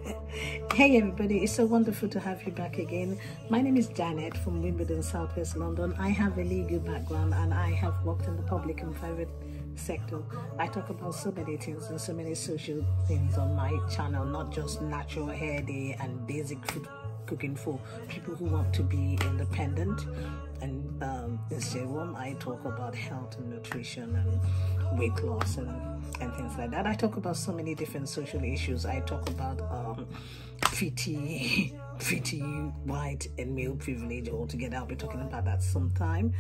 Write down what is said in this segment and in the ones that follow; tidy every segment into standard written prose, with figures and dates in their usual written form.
Hey everybody, it's so wonderful to have you back again. My name is Janet from Wimbledon, Southwest London. I have a legal background and I have worked in the public and private sector. I talk about so many things and so many social things on my channel, not just natural hair day and basic food cooking for people who want to be independent. And in serum, I talk about health and nutrition and weight loss and things like that. I talk about so many different social issues. I talk about pretty white and male privilege altogether. I'll be talking about that sometime.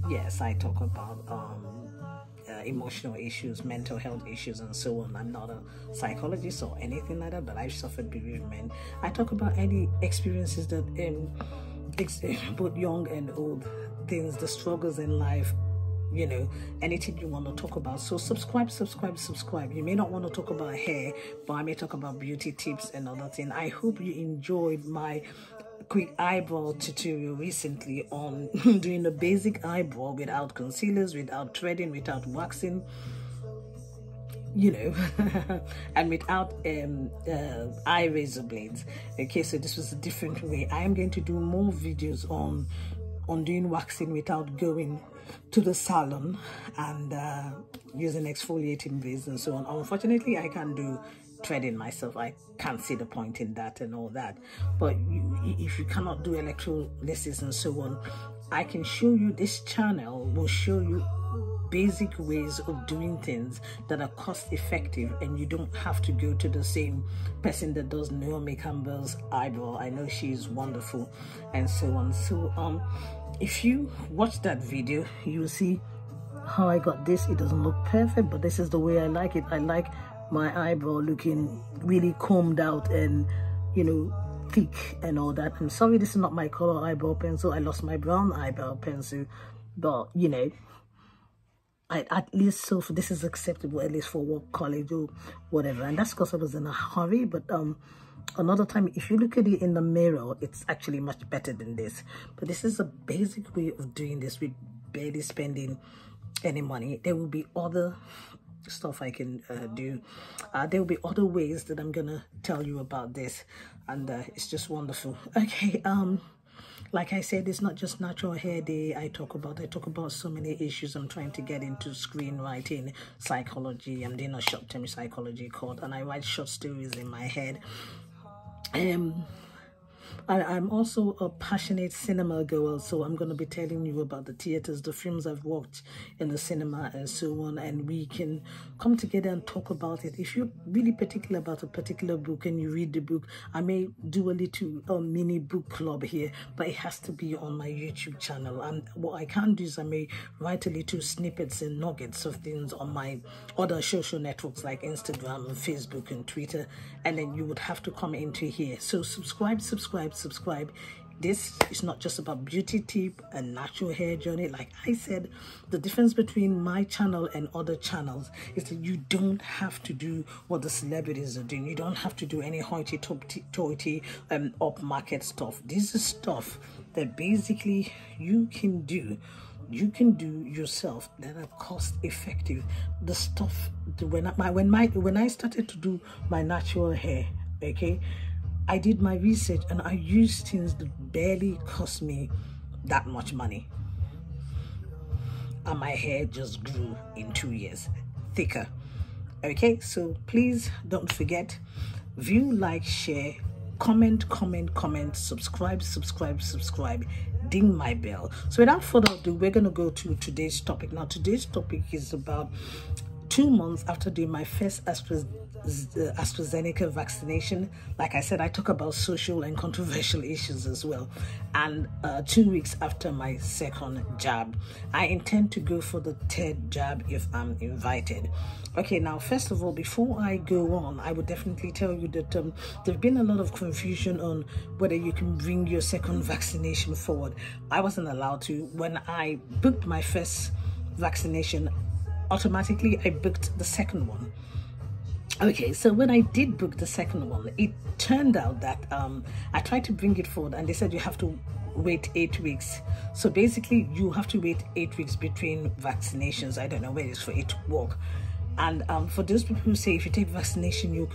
Yes, I talk about emotional issues, mental health issues, and so on. I'm not a psychologist or anything like that, but I've suffered bereavement. I talk about any experiences that both young and old, things, the struggles in life, you know, anything you want to talk about. So subscribe. You may not want to talk about hair, but I may talk about beauty tips and other things. I hope you enjoyed my quick eyebrow tutorial recently on doing a basic eyebrow without concealers, without threading, without waxing, you know, and without eye razor blades. Okay, so this was a different way. I am going to do more videos on doing waxing without going to the salon and using exfoliating braids and so on. Unfortunately, I can't do threading myself. I can't see the point in that and all that. But if you cannot do electrolysis and so on, I can show you. This channel will show you basic ways of doing things that are cost effective, and you don't have to go to the same person that does Naomi Campbell's eyebrow. I know she's wonderful and so on. So if you watch that video, you will see how I got this. It doesn't look perfect, but this is the way I like it. I like my eyebrow looking really combed out and, you know, thick and all that. I'm sorry, this is not my color eyebrow pencil. I lost my brown eyebrow pencil, but you know, at least so this is acceptable, at least for work, college or whatever. And that's because I was in a hurry. But another time, if you look at it in the mirror, it's actually much better than this. But this is a basic way of doing this with barely spending any money. There will be other stuff I can do. There will be other ways that I'm gonna tell you about this, and it's just wonderful. Okay, like I said, it's not just natural hair day I talk about so many issues. I'm trying to get into screenwriting, psychology. I'm doing a short-term psychology course, and I write short stories in my head. I'm also a passionate cinema goer, so I'm going to be telling you about the theaters, the films I've watched in the cinema and so on, and we can come together and talk about it. If you're really particular about a particular book and you read the book, I may do a little mini book club here, but it has to be on my YouTube channel. And what I can do is I may write a little snippets and nuggets of things on my other social networks like Instagram and Facebook and Twitter, and then you would have to come into here. So subscribe. This is not just about beauty tip and natural hair journey. Like I said, the difference between my channel and other channels is that you don't have to do what the celebrities are doing. You don't have to do any hoity-toity upmarket stuff. This is stuff that basically you can do yourself, that are cost effective. The stuff when I started to do my natural hair, okay, I did my research and I used things that barely cost me that much money, and my hair just grew in 2 years thicker. Okay, so please don't forget, view, like, share, comment, subscribe, ding my bell. So without further ado, we're gonna go to today's topic. Now today's topic is about 2 months after doing my first ASTRA Zeneca vaccination. Like I said, I talk about social and controversial issues as well. And 2 weeks after my second jab, I intend to go for the third jab if I'm invited. Okay, now first of all, before I go on, I would definitely tell you that there's been a lot of confusion on whether you can bring your second vaccination forward. I wasn't allowed to. When I booked my first vaccination, automatically I booked the second one. Okay, so when I did book the second one, it turned out that I tried to bring it forward and they said you have to wait 8 weeks. So basically you have to wait 8 weeks between vaccinations. I don't know where it's for it to work. And for those people who say if you take vaccination you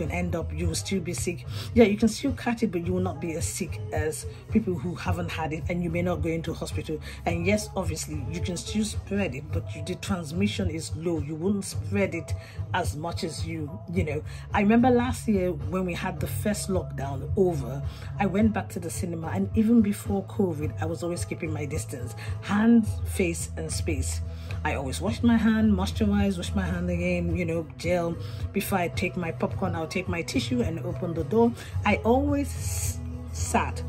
will still be sick, yeah, you can still catch it, but you will not be as sick as people who haven't had it, and you may not go into hospital. And yes, obviously you can still spread it, but the transmission is low. You wouldn't spread it as much as you know. I remember last year when we had the first lockdown over, I went back to the cinema, and even before COVID I was always keeping my distance, hands, face and space. I always washed my hand, moisturize, wash my hand again, you know, gel. Before I take my popcorn, I'll take my tissue and open the door. I always sat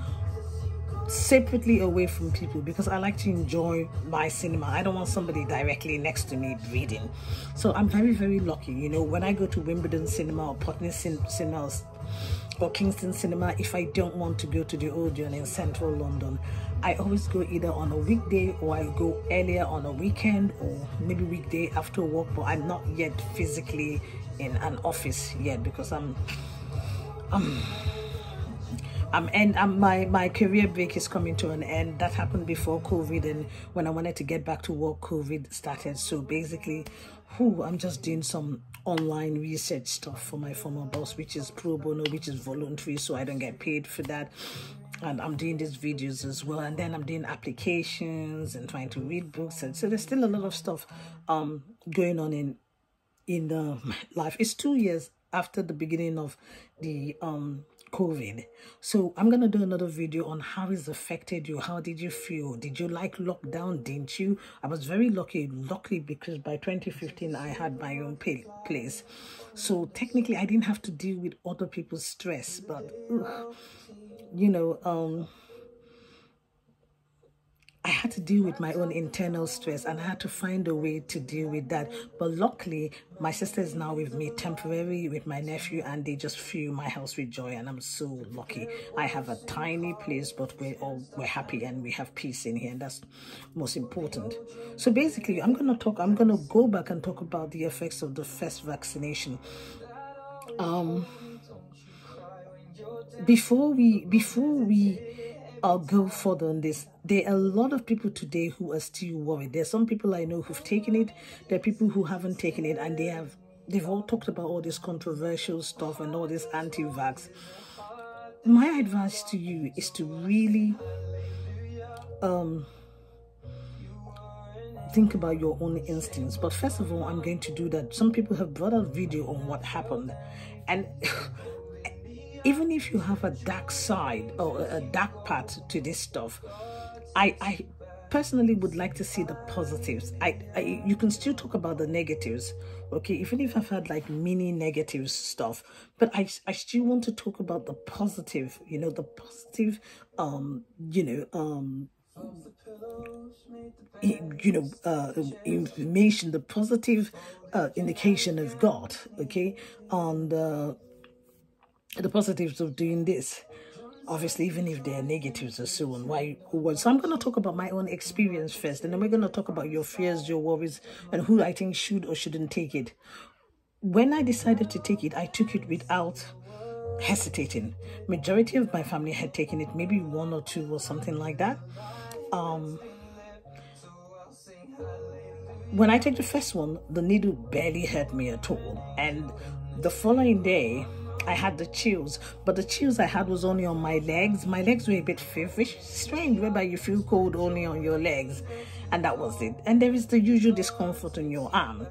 separately away from people because I like to enjoy my cinema. I don't want somebody directly next to me breathing. So I'm very, very lucky, you know, when I go to Wimbledon Cinema or Putney Cinemas or Kingston Cinema, if I don't want to go to the Odeon in central London, I always go either on a weekday or I go earlier on a weekend or maybe weekday after work. But I'm not yet physically in an office yet because my career break is coming to an end. That happened before COVID, and when I wanted to get back to work, COVID started. So basically, I'm just doing some online research stuff for my former boss, which is pro bono, which is voluntary, so I don't get paid for that. And I'm doing these videos as well, and then I'm doing applications and trying to read books, and so there's still a lot of stuff going on in life. It's 2 years after the beginning of the COVID, so I'm gonna do another video on how it's affected you. How did you feel? Did you like lockdown? Didn't you? I was very lucky because by 2015 I had my own place, so technically I didn't have to deal with other people's stress, but you know, I had to deal with my own internal stress, and I had to find a way to deal with that. But luckily, my sister is now with me temporarily with my nephew, and they just fill my house with joy, and I'm so lucky. I have a tiny place, but we're happy and we have peace in here, and that's most important. So basically, I'm gonna go back and talk about the effects of the first vaccination. Before we go further on this, there are a lot of people today who are still worried. There's some people I know who've taken it. There are people who haven't taken it, and they've all talked about all this controversial stuff and all this anti-vax. My advice to you is to really think about your own instincts. But first of all, I'm going to do that. Some people have brought out video on what happened, and even if you have a dark side or a dark part to this stuff, I personally would like to see the positives. You can still talk about the negatives, okay, even if I've had like mini negative stuff, but I still want to talk about the positive, you know, the positive information, the positive indication of God, okay, on the positives of doing this. Obviously, even if there are negatives or so on, so I'm going to talk about my own experience first, and then we're going to talk about your fears, your worries, and who I think should or shouldn't take it. When I decided to take it, I took it without hesitating. Majority of my family had taken it, maybe 1 or 2 or something like that. When I took the first one, the needle barely hurt me at all, and the following day I had the chills, but the chills I had was only on my legs. My legs were a bit feverish, strange, whereby you feel cold only on your legs, and that was it. And there is the usual discomfort in your arm.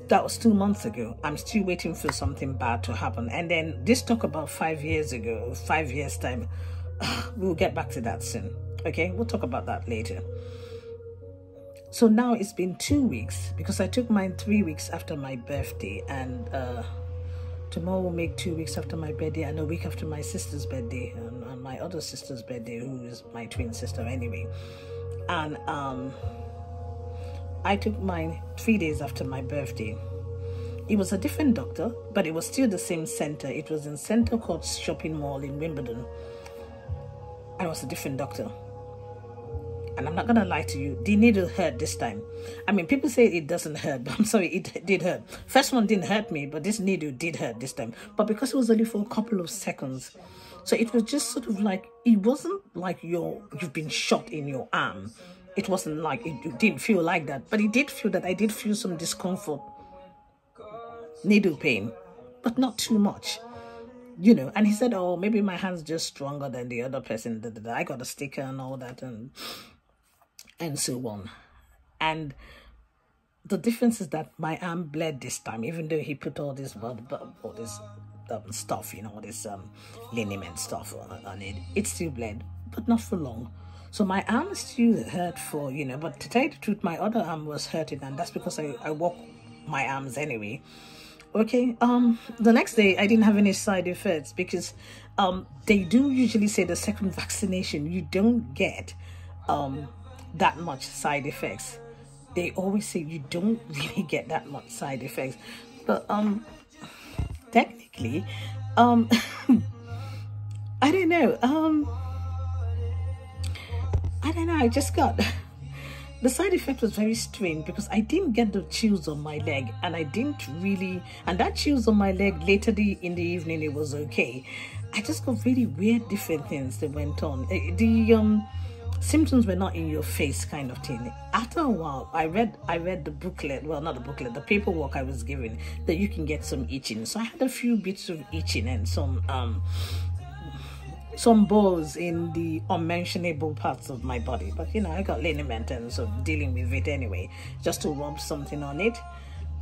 That was 2 months ago. I'm still waiting for something bad to happen. And then this talk about 5 years ago, 5 years time, we'll get back to that soon, okay? We'll talk about that later. So now it's been 2 weeks, because I took mine 3 weeks after my birthday, and tomorrow will make 2 weeks after my birthday, and a week after my sister's birthday, and my other sister's birthday, who is my twin sister anyway. And I took mine 3 days after my birthday. It was a different doctor, but it was still the same center. It was in Center Court Shopping Mall in Wimbledon. And it was a different doctor. And I'm not going to lie to you, the needle hurt this time. I mean, people say it doesn't hurt, but I'm sorry, it did hurt. First one didn't hurt me, but this needle did hurt this time. But because it was only for a couple of seconds, so it was just sort of like, it wasn't like you've been shot in your arm. It wasn't like, it didn't feel like that, but it did feel that I did feel some discomfort, needle pain, but not too much, you know. And he said, oh, maybe my hand's just stronger than the other person. I got a sticker and all that, and so on. And the difference is that my arm bled this time, even though he put all this all this stuff, you know, all this liniment stuff on it. It still bled, but not for long. So my arm still hurt for, you know, but to tell you the truth, my other arm was hurting, and that's because I walk my arms anyway. Okay, the next day I didn't have any side effects, because they do usually say the second vaccination you don't get that much side effects. They always say you don't really get that much side effects, but technically, I don't know. I don't know. I just got the side effect was very strange, because I didn't get the chills on my leg, and I didn't really, and that chills on my leg later in the evening, it was okay. I just got really weird different things that went on. The symptoms were not in your face kind of thing. After a while, I read the booklet, well, not the booklet, the paperwork I was given, that you can get some itching. So I had a few bits of itching and some balls in the unmentionable parts of my body. But, you know, I got liniment and so dealing with it anyway, just to rub something on it.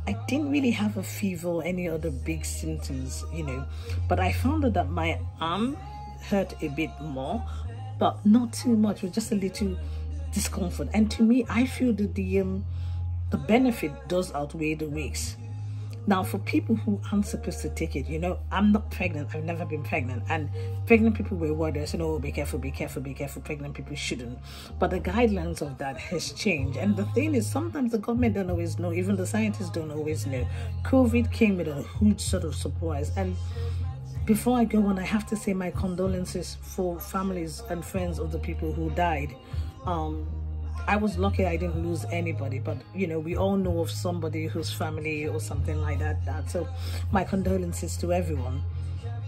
I didn't really have a fever or any other big symptoms, you know, but I found out that my arm hurt a bit more, but not too much. It was just a little discomfort. And to me, I feel that the benefit does outweigh the risks. Now, for people who aren't supposed to take it, you know, I'm not pregnant. I've never been pregnant. And pregnant people were worried. I said, oh, be careful, be careful, be careful. Pregnant people shouldn't. But the guidelines of that has changed. And the thing is, sometimes the government don't always know. Even the scientists don't always know. COVID came with a huge sort of surprise. And before I go on, I have to say my condolences for families and friends of the people who died. I was lucky I didn't lose anybody, but, you know, we all know of somebody whose family or something like that. So my condolences to everyone,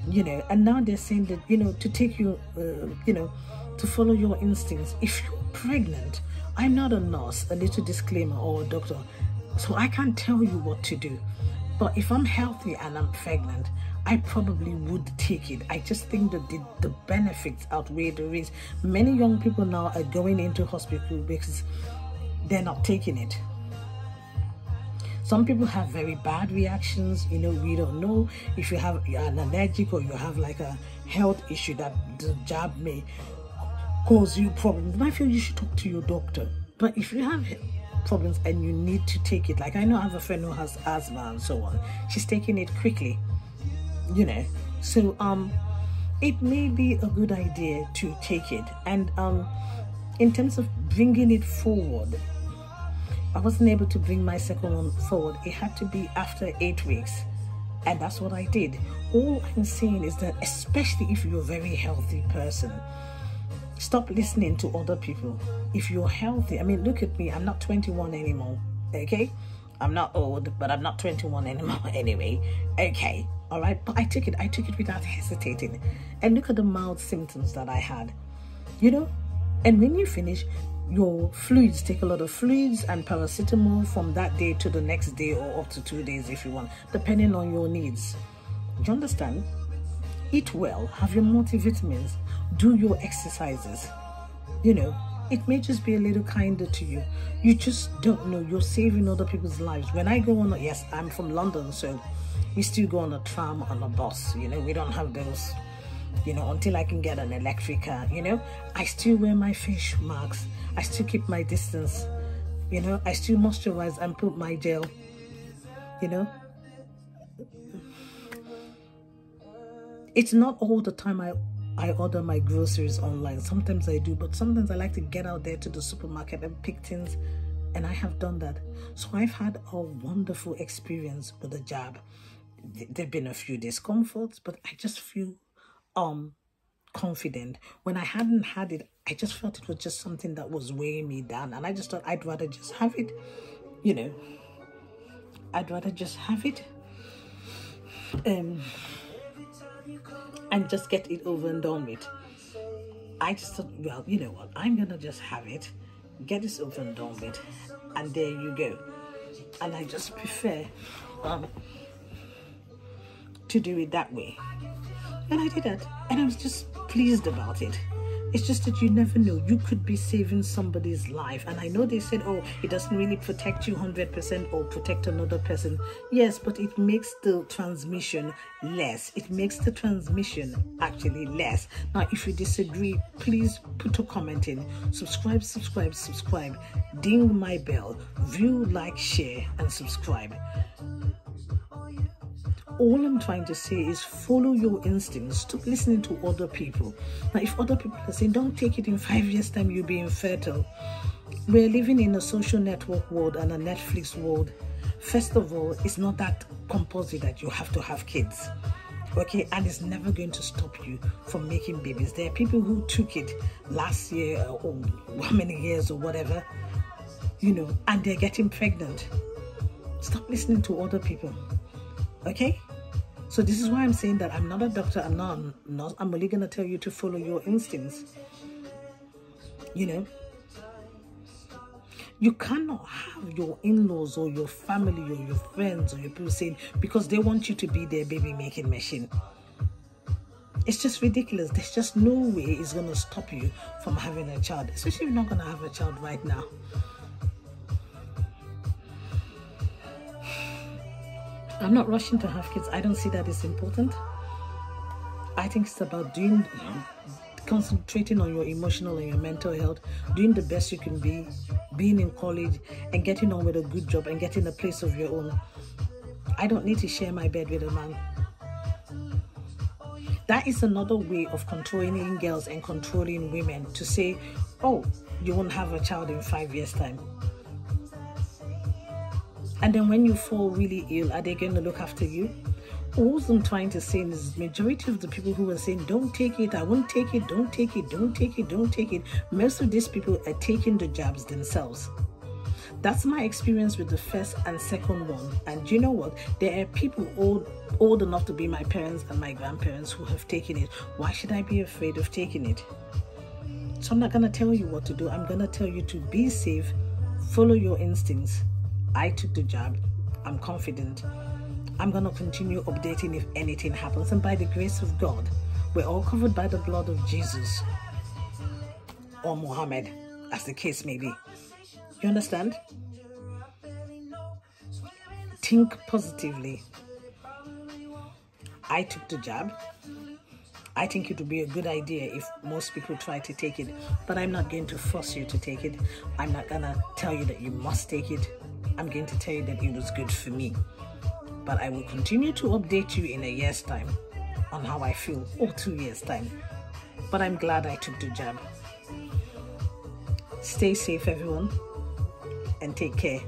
you know. And now they're saying that, you know, to take you, you know, to follow your instincts. If you're pregnant, I'm not a nurse, a little disclaimer, or a doctor, so I can't tell you what to do. But if I'm healthy and I'm pregnant, I probably would take it. I just think that the benefits outweigh the risks. Many young people now are going into hospital because they're not taking it. Some people have very bad reactions. You know, we don't know if you're an allergic or you have like a health issue that the jab may cause you problems. I feel you should talk to your doctor. But if you have problems and you need to take it, like I know I have a friend who has asthma and so on, she's taking it quickly, you know. So it may be a good idea to take it. And in terms of bringing it forward, I wasn't able to bring my second one forward. It had to be after 8 weeks, and that's what I did. All I'm saying is that, especially if you're a very healthy person, stop listening to other people. If you're healthy, I mean, look at me, I'm not 21 anymore, okay? I'm not old, but I'm not 21 anymore anyway, okay? All right, but I took it without hesitating. And look at the mild symptoms that I had, you know. And when you finish your fluids, take a lot of fluids and paracetamol from that day to the next day, or up to 2 days if you want, depending on your needs. You understand? Eat well, have your multivitamins, do your exercises. You know, it may just be a little kinder to you. You just don't know. You're saving other people's lives. When I go on, yes, I'm from London, so we still go on a tram, on a bus, you know. We don't have those, you know, until I can get an electric car, you know. I still wear my face masks. I still keep my distance, you know. I still moisturize and put my gel, you know. It's not all the time I order my groceries online. Sometimes I do, but sometimes I like to get out there to the supermarket and pick things, and I have done that. So I've had a wonderful experience with the jab. There've been a few discomforts, but I just feel confident. When I hadn't had it, I just felt it was just something that was weighing me down, and I just thought I'd rather just have it, you know. I'd rather just have it and just get it over and done with. I just thought, well, you know what, I'm gonna just have it, Get this over and done with, and there you go. And I just prefer to do it that way. And I did that, and I was just pleased about it. It's just that you never know. You could be saving somebody's life. And I know they said, oh, it doesn't really protect you 100% or protect another person. Yes, but it makes the transmission less. It makes the transmission actually less. Now, if you disagree, please put a comment in. Subscribe, subscribe, subscribe. Ding my bell. View, like, share, and subscribe. All I'm trying to say is follow your instincts. Stop listening to other people. Now, if other people are saying, don't take it, in 5 years' time, you'll be infertile. We're living in a social network world and a Netflix world. First of all, it's not that compulsory that you have to have kids. Okay, and it's never going to stop you from making babies. There are people who took it last year or how many years or whatever, you know, and they're getting pregnant. Stop listening to other people. Okay, so this is why I'm saying that I'm not a doctor, I'm not a nurse. I'm only going to tell you to follow your instincts. You know, you cannot have your in-laws or your family or your friends or your people saying, because they want you to be their baby making machine. It's just ridiculous. There's just no way it's going to stop you from having a child, especially if you're not going to have a child right now. I'm not rushing to have kids. I don't see that as important. I think it's about concentrating on your emotional and your mental health, doing the best you can be, being in college and getting on with a good job and getting a place of your own. I don't need to share my bed with a man. That is another way of controlling girls and controlling women, to say, oh, you won't have a child in 5 years' time. And then when you fall really ill, are they going to look after you? All I'm trying to say is majority of the people who are saying, don't take it, I won't take it, don't take it, don't take it, don't take it. Most of these people are taking the jabs themselves. That's my experience with the first and second one. And you know what? There are people old enough to be my parents and my grandparents who have taken it. Why should I be afraid of taking it? So I'm not going to tell you what to do. I'm going to tell you to be safe, follow your instincts. I took the jab. I'm confident. I'm going to continue updating if anything happens. And by the grace of God, we're all covered by the blood of Jesus or Muhammad, as the case may be. You understand? Think positively. I took the jab. I think it would be a good idea if most people try to take it, but I'm not going to force you to take it. I'm not going to tell you that you must take it. I'm going to tell you that it was good for me. But I will continue to update you in a year's time on how I feel, or 2 years' time. But I'm glad I took the jab. Stay safe, everyone, and take care.